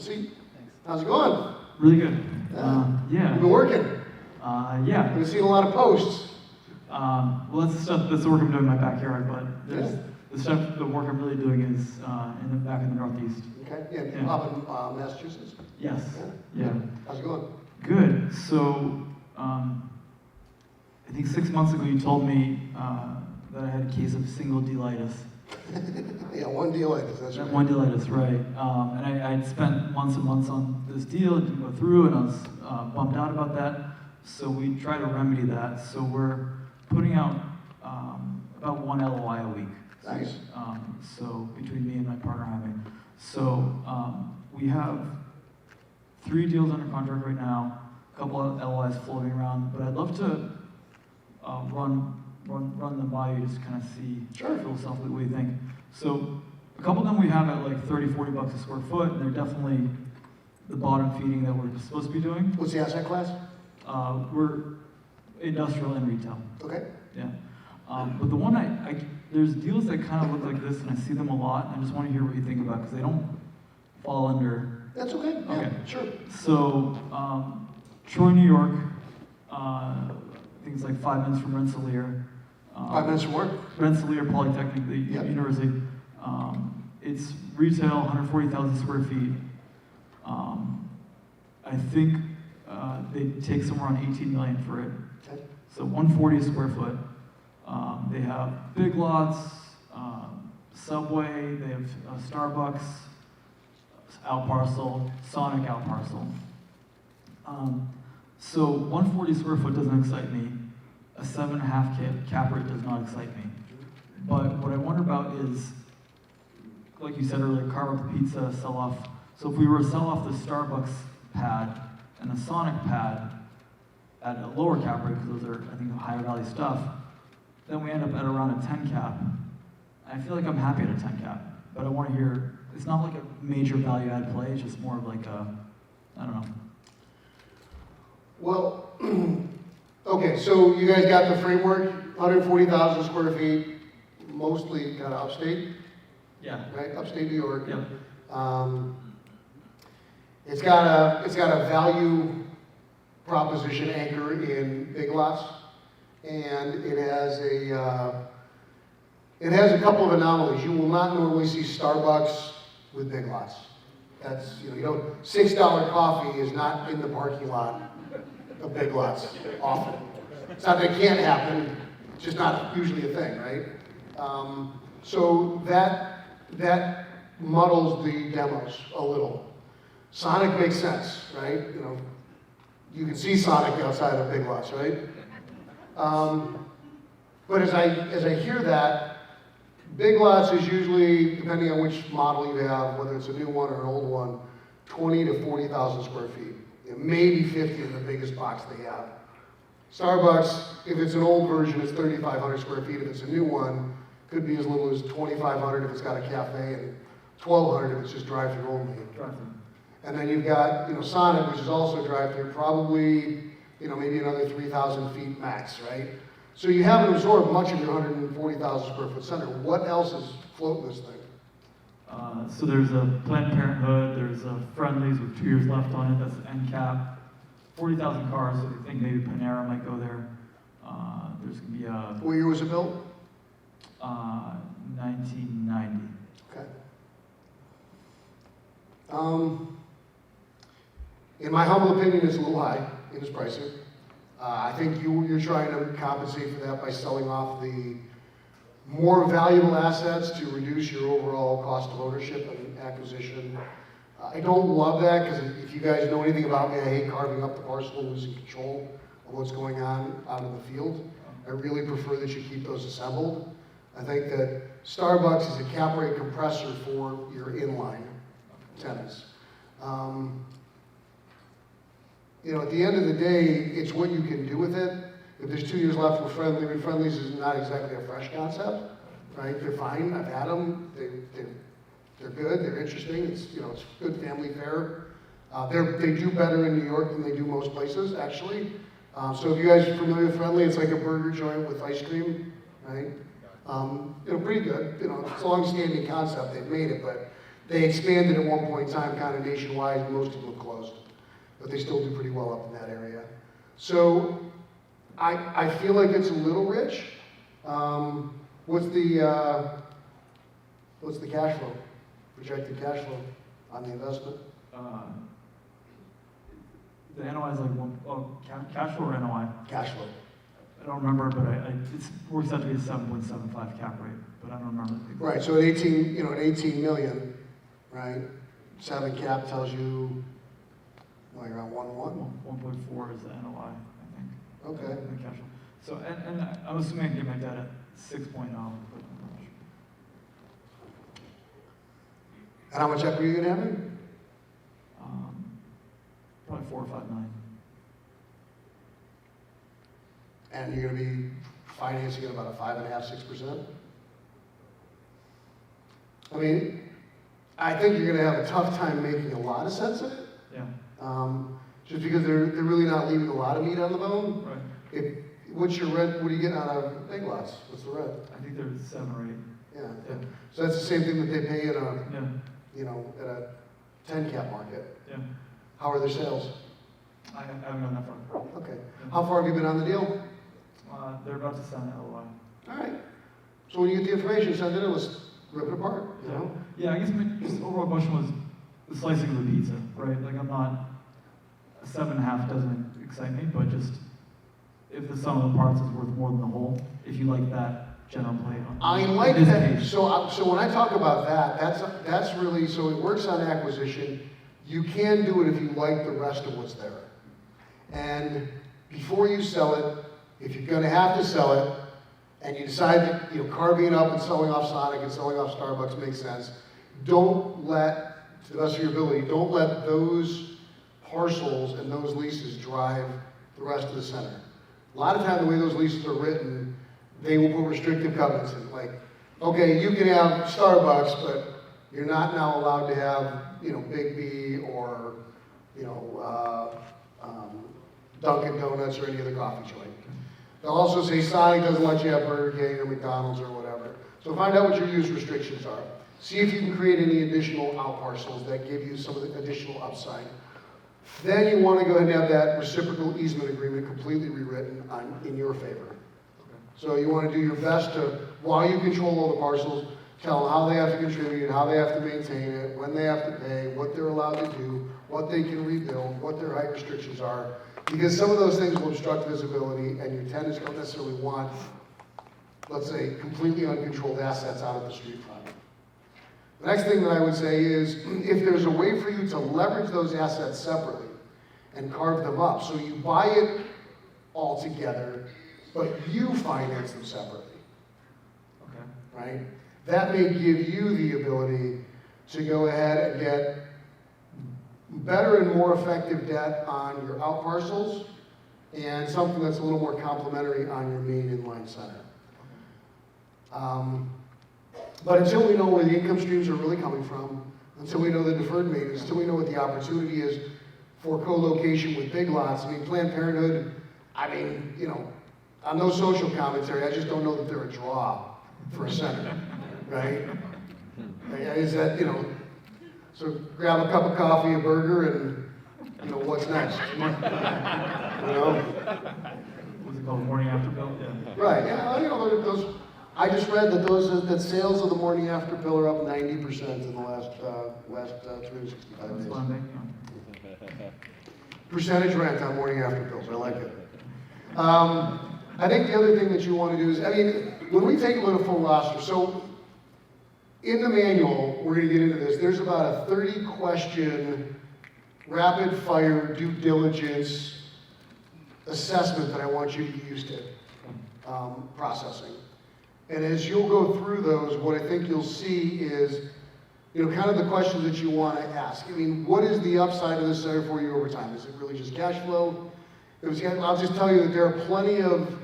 a seat. Thanks. How's it going? Really good. Yeah. You've been working? Yeah. We've seen a lot of posts. Well, that's the work I'm doing in my backyard, but there's the work I'm really doing is back in the Northeast. Okay. Yeah. Up in Massachusetts? Yes. Yeah. How's it going? Good. So, I think 6 months ago you told me that I had a case of single dealitis. Yeah, one dealitis, that's right. One dealitis, right. And I had spent months and months on this deal, it didn't go through, and I was bummed out about that. So we try to remedy that. So we're putting out about one LOI a week. Nice. So between me and my partner having. So we have 3 deals under contract right now, a couple of LOIs floating around, but I'd love to run them by you, just kind of see philosophically what you think. So a couple of them we have at like 30, 40 bucks a square foot, and they're definitely the bottom feeding that we're supposed to be doing. What's the asset class? We're industrial and retail. Okay. Yeah. But the one there's deals that kind of look like this, and I see them a lot, and I just want to hear what you think about, because they don't fall under. That's okay. Okay. Yeah, sure. So, Troy, New York, I think it's like 5 minutes from Rensselaer. 5 minutes from work? Rensselaer Polytechnic, the university. It's retail, 140,000 square feet. I think they take somewhere around 18 million for it. Okay. So 140 a square foot. They have Big Lots, Subway, they have Starbucks, out parcel, Sonic out parcel. So 140 square foot doesn't excite me. A 7.5 cap rate does not excite me. But what I wonder about is, like you said earlier, carve up the pizza, sell off. So if we were to sell off the Starbucks pad and the Sonic pad at a lower cap rate, because those are, I think, higher value stuff, then we end up at around a 10 cap. I feel like I'm happy at a 10 cap, but I want to hear, it's not like a major value add play, it's just more of like a, I don't know. Well, okay, so you guys got the framework, 140,000 square feet, mostly kind of upstate? Yeah. Right, upstate New York. Yeah. It's got a value proposition anchor in Big Lots, and it has a couple of anomalies. You will not normally see Starbucks with Big Lots. That's, $6 coffee is not in the parking lot of Big Lots often. It's not that it can't happen, it's just not usually a thing, right? So that muddles the demos a little. Sonic makes sense, right? You can see Sonic outside of Big Lots, right? But as I hear that, Big Lots is usually, depending on which model you have, whether it's a new one or an old one, 20 to 40,000 square feet. Maybe 50 in the biggest box they have. Starbucks, if it's an old version, it's 3,500 square feet. If it's a new one, could be as little as 2,500 if it's got a cafe, and 1,200 if it's just drive-through only. And then you've got, Sonic, which is also drive-through, probably, maybe another 3,000 feet max, right? So you haven't absorbed much of your 140,000 square foot center. What else is floating this thing? So there's a Planned Parenthood, there's a Friendly's with 2 years left on it, that's end cap. 40,000 cars, so I think maybe Panera might go there. There's going to be a... What year was it built? 1990. Okay. In my humble opinion, it's a little high in its pricing. I think you're trying to compensate for that by selling off the more valuable assets to reduce your overall cost of ownership and acquisition. I don't love that, because if you guys know anything about me, I hate carving up the parcel and losing control of what's going on out in the field. I really prefer that you keep those assembled. I think that Starbucks is a cap rate compressor for your inline tenants. At the end of the day, it's what you can do with it. If there's 2 years left with Friendly's is not exactly a fresh concept, right? They're fine. I've had them. They're good. They're interesting. It's good family fare. They do better in New York than they do most places, actually. So if you guys are familiar with Friendly, it's like a burger joint with ice cream, right? Pretty good. It's a long-standing concept. They've made it, but They expanded at one point in time kind of nationwide, and most of them have closed. But they still do pretty well up in that area. So I feel like it's a little rich. What's the cash flow, projected cash flow on the investment? The NOI is like cash flow or NOI? Cash flow. I don't remember, but it works out to be a 7.75 cap rate, but I don't remember. Right, so at 18 million, right? 7 cap tells you, like around 1.1? 1.4 is the NOI, I think. Okay. The cash flow. So, and I'm assuming I can get my debt at 6.0. But I'm not sure. And how much equity are you gonna have in? Probably 4 or 5 million. And you're gonna be financing at about a 5.5%, 6%? I mean, I think you're gonna have a tough time making a lot of sense of it. Yeah. Just because they're really not leaving a lot of meat on the bone. Right. What's your rent, what are you getting out of Big Lots? What's the rent? I think there's 7 or 8. Yeah. Yeah. So that's the same thing that they pay in a, Yeah. at a 10 cap market. Yeah. How are their sales? I haven't gone that far. Okay. How far have you been on the deal? They're about to sign an LOI. All right. So when you get the information, send it in, let's rip it apart, you know? Yeah, I guess my just overall question was the slicing of the pizza, right? Like a 7.5 doesn't excite me, but just if the sum of the parts is worth more than the whole, if you like that general play. I like that. So when I talk about that, that's really, so it works on acquisition. You can do it if you like the rest of what's there. And before you sell it, if you're gonna have to sell it, and you decide that, carving up and selling off Sonic and selling off Starbucks makes sense, don't let, to the best of your ability, don't let those parcels and those leases drive the rest of the center. A lot of time, the way those leases are written, they will put restrictive covenants in, like, okay, you can have Starbucks, but you're not now allowed to have, Big B or, Dunkin' Donuts or any other coffee joint. They'll also say Sonic doesn't let you have Burger King or McDonald's or whatever. So find out what your use restrictions are. See if you can create any additional out parcels that give you some of the additional upside. Then you want to go ahead and have that reciprocal easement agreement completely rewritten in your favor. So you want to do your best to, while you control all the parcels, tell them how they have to contribute, how they have to maintain it, when they have to pay, what they're allowed to do, what they can rebuild, what their height restrictions are. Because some of those things will obstruct visibility, and your tenants don't necessarily want, let's say, completely uncontrolled assets out of the street front. The next thing that I would say is, if there's a way for you to leverage those assets separately and carve them up, so you buy it all together, but you finance them separately, Okay. right? That may give you the ability to go ahead and get better and more effective debt on your out parcels and something that's a little more complementary on your main inline center. But until we know where the income streams are really coming from, until we know the deferred maintenance, until we know what the opportunity is for co-location with Big Lots, Planned Parenthood, on no social commentary, I just don't know that they're a draw for a center, right? Is that, so grab a cup of coffee, a burger, and, what's next? What's it called, morning after bill? Yeah. Right, yeah, those, I just read that that sales of the morning after pill are up 90% in the last 365 That's days. Monday. Percentage rent on morning after pills, I like it. I think the other thing that you want to do is, when we take a look at a full roster, so in the manual, we're going to get into this, there's about a 30-question rapid fire due diligence assessment that I want you to get used to processing. And as you'll go through those, what I think you'll see is, kind of the questions that you want to ask. What is the upside of this center for you over time? Is it really just cash flow? I'll just tell you that there are plenty of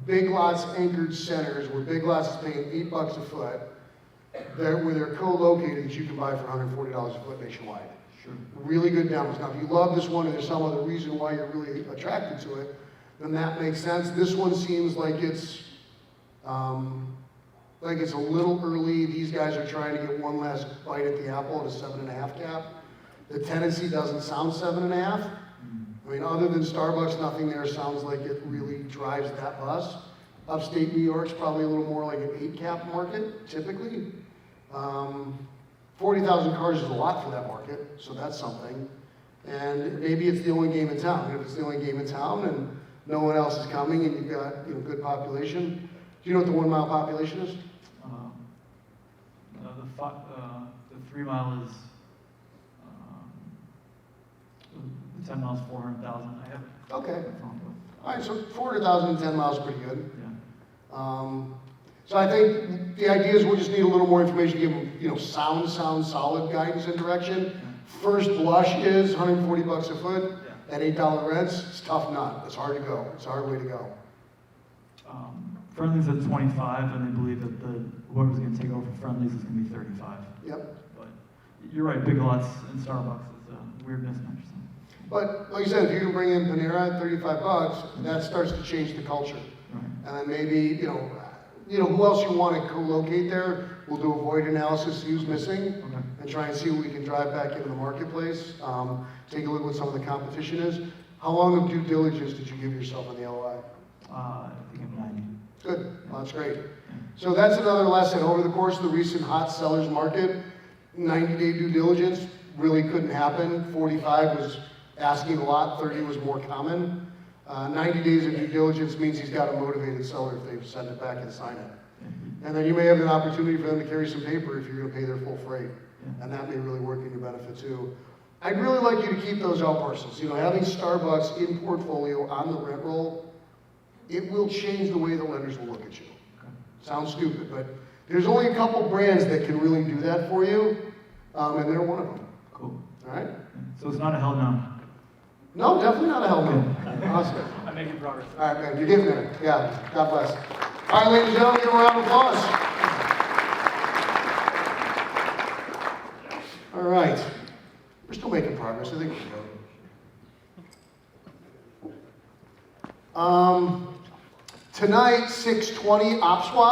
Big Lots anchored centers where Big Lots is paying $8 a foot, where they're co-located that you can buy for $140 a foot nationwide. Sure. Really good demos. Now, if you love this one and there's some other reason why you're really attracted to it, then that makes sense. This one seems like it's like it's a little early. These guys are trying to get one last bite at the apple at a 7.5 cap. The tendency doesn't sound 7.5. I mean, other than Starbucks, nothing there sounds like it really drives that bus. Upstate New York's probably a little more like an 8 cap market, typically. 40,000 cars is a lot for that market, so that's something. And maybe it's the only game in town. If it's the only game in town and no one else is coming and you've got good population. Do you know what the 1 mile population is? The 3 mile is, the 10 miles, 400,000. I have. Okay. All right, so 400,000 and 10 miles is pretty good. Yeah. So I think the idea is we'll just need a little more information, give them, sound, solid guidance and direction. Yeah. First blush is 140 bucks a foot Yeah. at $8 rents. It's tough nut. It's hard to go. It's a hard way to go. Friendly's at 25, and they believe that whoever's going to take over Friendly's is going to be 35. Yep. But you're right, Big Lots and Starbucks is a weird mismatch. So. But like you said, if you can bring in Panera at 35 bucks, that starts to change the culture. Right. And then maybe, who else you want to co-locate there? We'll do a void analysis, who's missing, Okay. and try and see what we can drive back into the marketplace. Take a look at what some of the competition is. How long of due diligence did you give yourself on the LOI? I think I'm 90. Good, well, that's great. So that's another lesson. Over the course of the recent hot sellers market, 90-day due diligence really couldn't happen. 45 was asking a lot, 30 was more common. 90 days of due diligence means he's got a motivated seller if they send it back and sign it. And then you may have an opportunity for them to carry some paper if you're going to pay their full freight. And that may really work in your benefit too. I'd really like you to keep those out parcels. Having Starbucks in portfolio on the rent roll, it will change the way the lenders will look at you. Okay. Sounds stupid, but there's only a couple brands that can really do that for you, and they're one of them. Cool. All right? So it's not a hell no. No, definitely not a hell no. Awesome. I'm making progress. All right, man, you're getting there. Yeah, God bless. All right, ladies and gentlemen, give a round of applause. All right. We're still making progress. I think we're good. Tonight, 6:20, op swap.